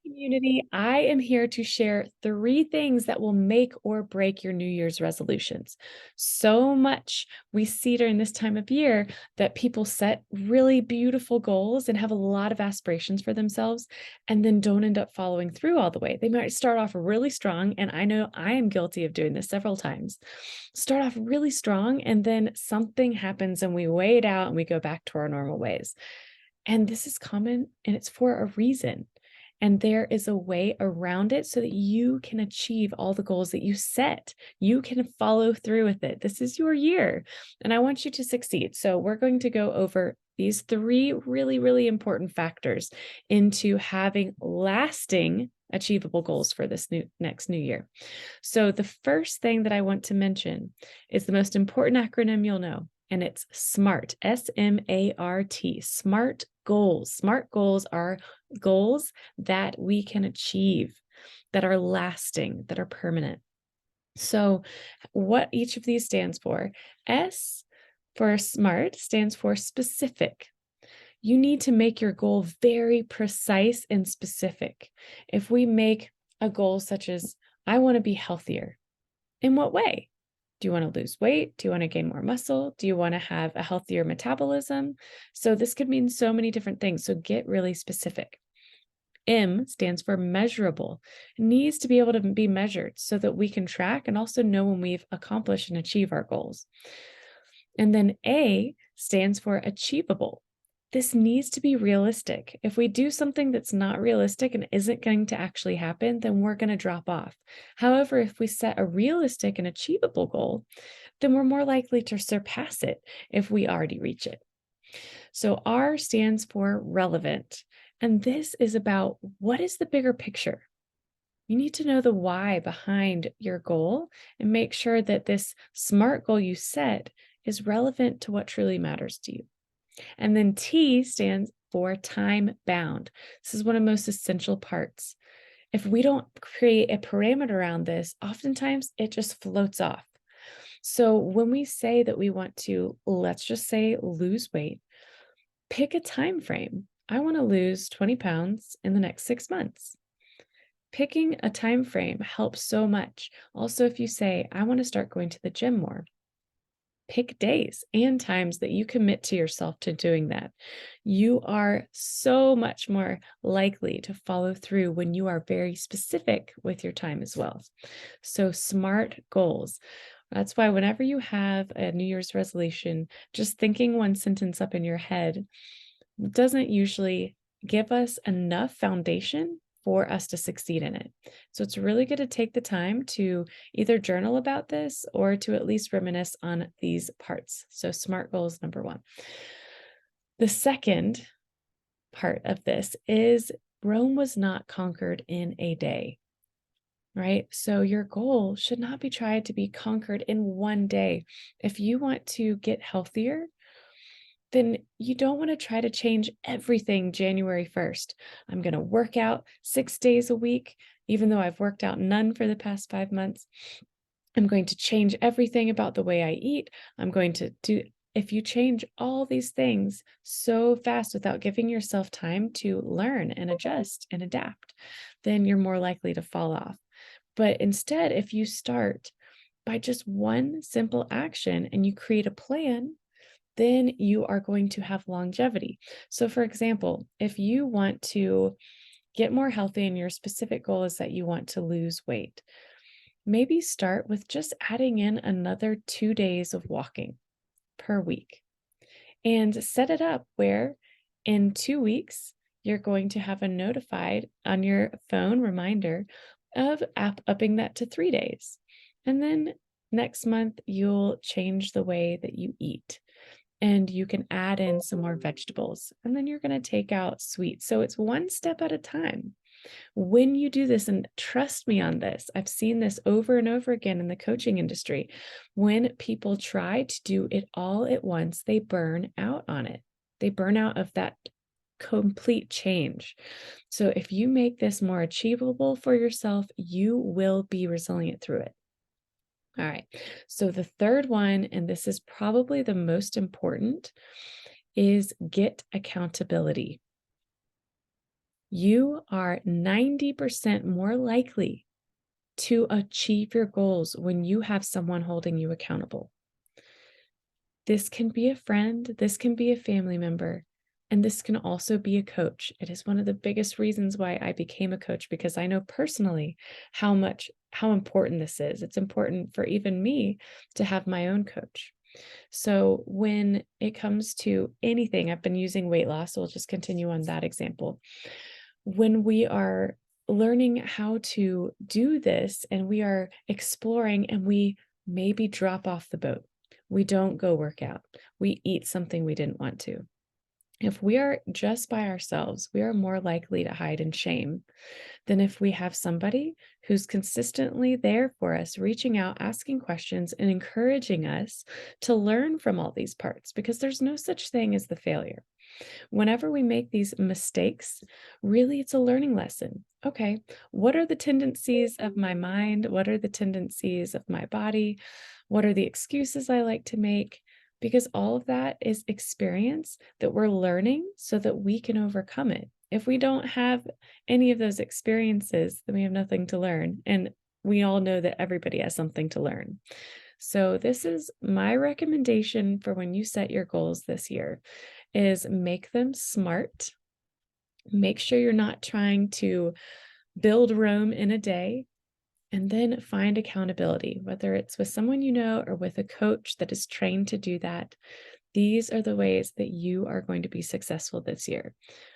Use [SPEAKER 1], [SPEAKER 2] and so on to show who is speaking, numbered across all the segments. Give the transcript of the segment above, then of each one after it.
[SPEAKER 1] community. I am here to share 3 things that will make or break your New Year's resolutions. So much we see during this time of year that people set really beautiful goals and have a lot of aspirations for themselves and then don't end up following through all the way. They might start off really strong, and I know I am guilty of doing this several times. Start off really strong, and then something happens and we weigh it out and we go back to our normal ways. And this is common and it's for a reason. And there is a way around it so that you can achieve all the goals that you set. You can follow through with it. This is your year, and I want you to succeed. So, we're going to go over these 3 really important factors into having lasting achievable goals for this next new year. So, the first thing that I want to mention is the most important acronym you'll know, and it's SMART, SMART, SMART goals. SMART goals are goals that we can achieve, that are lasting, that are permanent. So, what each of these stands for: S for SMART stands for specific. You need to make your goal very precise and specific. If we make a goal such as, I want to be healthier, in what way? Do you want to lose weight? Do you want to gain more muscle? Do you want to have a healthier metabolism? So, this could mean so many different things. So, get really specific. M stands for measurable. It needs to be able to be measured so that we can track and also know when we've accomplished and achieved our goals. And then A stands for achievable. This needs to be realistic. If we do something that's not realistic and isn't going to actually happen, then we're going to drop off. However, if we set a realistic and achievable goal, then we're more likely to surpass it if we already reach it. So R stands for relevant. And this is about, what is the bigger picture? You need to know the why behind your goal and make sure that this SMART goal you set is relevant to what truly matters to you. And then T stands for time bound. This is one of the most essential parts. If we don't create a parameter around this, oftentimes it just floats off. So when we say that we want to, let's just say, lose weight, pick a time frame. I want to lose 20 pounds in the next 6 months. Picking a time frame helps so much. Also, if you say, I want to start going to the gym more, pick days and times that you commit to yourself to doing that. You are so much more likely to follow through when you are very specific with your time as well. So, SMART goals. That's why whenever you have a New Year's resolution, just thinking one sentence up in your head doesn't usually give us enough foundation for us to succeed in it. So it's really good to take the time to either journal about this or to at least reminisce on these parts. So SMART goals, number 1. The second part of this is, Rome was not conquered in a day, right? So your goal should not be tried to be conquered in one day. If you want to get healthier, then you don't want to try to change everything January 1st. I'm going to work out 6 days a week, even though I've worked out none for the past 5 months. I'm going to change everything about the way I eat. I'm going to do, if you change all these things so fast without giving yourself time to learn and adjust and adapt, then you're more likely to fall off. But instead, if you start by just one simple action and you create a plan, then you are going to have longevity. So, for example, if you want to get more healthy and your specific goal is that you want to lose weight, maybe start with just adding in another 2 days of walking per week and set it up where in 2 weeks, you're going to have a notified on your phone reminder of upping that to 3 days. And then next month, you'll change the way that you eat, and you can add in some more vegetables, and then you're going to take out sweets. So it's one step at a time. When you do this, and trust me on this, I've seen this over and over again in the coaching industry. When people try to do it all at once, they burn out on it. They burn out of that complete change. So if you make this more achievable for yourself, you will be resilient through it. All right. So the third one, and this is probably the most important, is get accountability. You are 90% more likely to achieve your goals when you have someone holding you accountable. This can be a friend, this can be a family member, and this can also be a coach. It is one of the biggest reasons why I became a coach because I know personally how important this is. It's important for even me to have my own coach. So when it comes to anything, I've been using weight loss, so we'll just continue on that example. When we are learning how to do this and we are exploring and we maybe drop off the boat, we don't go work out, we eat something we didn't want to. If we are just by ourselves, we are more likely to hide in shame than if we have somebody who's consistently there for us, reaching out, asking questions, and encouraging us to learn from all these parts because there's no such thing as the failure. Whenever we make these mistakes, really it's a learning lesson. Okay, what are the tendencies of my mind? What are the tendencies of my body? What are the excuses I like to make? Because all of that is experience that we're learning so that we can overcome it. If we don't have any of those experiences, then we have nothing to learn. And we all know that everybody has something to learn. So this is my recommendation for when you set your goals this year is make them smart. Make sure you're not trying to build Rome in a day, and then find accountability, whether it's with someone you know or with a coach that is trained to do that. These are the ways that you are going to be successful this year.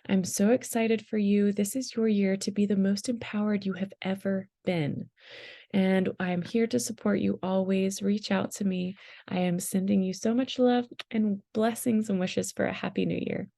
[SPEAKER 1] I'm so excited for you. This is your year to be the most empowered you have ever been. And I'm here to support you always. Reach out to me. I am sending you so much love and blessings and wishes for a happy new year.